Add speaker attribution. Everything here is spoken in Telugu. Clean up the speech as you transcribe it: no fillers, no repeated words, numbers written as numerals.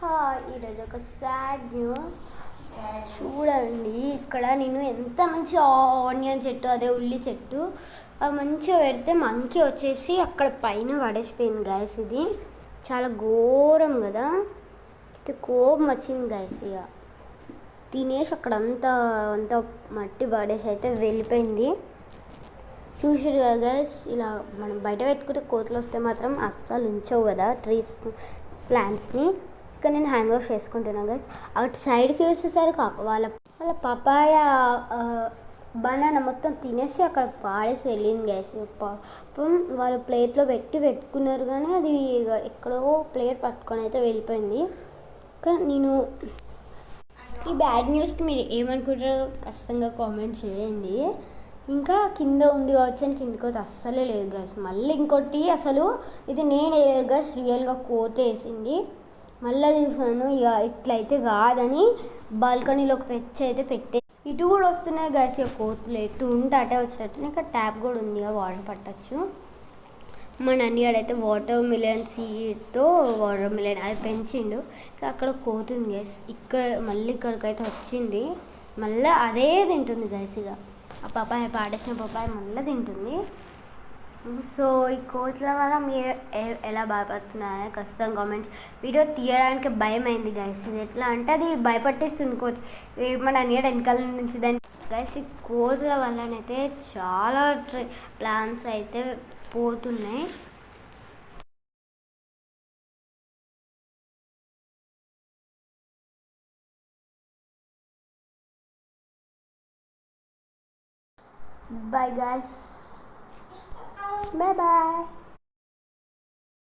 Speaker 1: ఈరోజు ఒక సాడ్ న్యూస్ చూడండి. ఇక్కడ నేను ఎంత మంచిగా ఆనియన్ చెట్టు, అదే ఉల్లి చెట్టు అది మంచిగా పెడితే మంకీ వచ్చేసి అక్కడ పైన పడేసిపోయింది గాయస్. ఇది చాలా ఘోరం కదా, ఇది కోపం వచ్చింది గాయస్. ఇక తినేసి అక్కడ అంతా అంతా మట్టి పడేసి అయితే వెళ్ళిపోయింది. చూసారు కదా గైస్, ఇలా మనం బయట పెట్టుకుంటే కోతులు వస్తే మాత్రం అస్సలు ఉంచవు కదా ట్రీస్ ప్లాంట్స్ని. ఇక్కడ నేను హ్యాండ్ వాష్ చేసుకుంటున్నాను గైస్. అటు సైడ్కి వచ్చేసరికి వాళ్ళ వాళ్ళ పపాయ బనానా మొత్తం తినేసి అక్కడ పాడేసి వెళ్ళింది గైస్. పాపం వాళ్ళు ప్లేట్లో పెట్టుకున్నారు కానీ అది ఎక్కడో ప్లేట్ పట్టుకొని అయితే వెళ్ళిపోయింది. కానీ నేను ఈ బ్యాడ్ న్యూస్కి మీరు ఏమనుకుంటారో ఖచ్చితంగా కామెంట్ చేయండి. ఇంకా కింద ఉంది కావచ్చు అని కిందకి పోతే అస్సలే లేదు గైస్. మళ్ళీ ఇంకోటి, అసలు ఇది నేను గైస్ రియల్గా కోతేసింది. మళ్ళీ చూసాను ఇక ఇట్లయితే కాదని బాల్కనీలోకి తెచ్చి అయితే పెట్టే. ఇటు కూడా వస్తున్నాయి గైస్ ఇక కోతులు, ఎటు ఉంటే అటే వచ్చేటట్టు. ఇక్కడ ట్యాప్ కూడా ఉంది, ఇక వాటర్ పట్టచ్చు. మా నన్నిగాడైతే వాటర్ మిలన్ సీడ్తో వాటర్ మిలన్ అది పెంచిండు. అక్కడ కోతుంది గైస్. ఇక్కడ మళ్ళీ ఇక్కడికైతే వచ్చింది, మళ్ళీ అదే తింటుంది గైస్. ఇక ఆ పపాయ పాడేసిన పపాయ మళ్ళీ తింటుంది. సో ఈ కోతుల వల్ల మీరు ఎలా భయపడుతున్నారని ఖచ్చితంగా కామెంట్స్. వీడియో తీయడానికి భయం అయింది గైస్. ఇది ఎట్లా అంటే అది భయపట్టిస్తుంది కోతి. మన నీడ వెనకాల నుంచి దాన్ని గైస్. ఈ కోతుల వల్లనైతే చాలా ప్లాన్స్ అయితే పోతున్నాయి. Bye guys. Bye bye.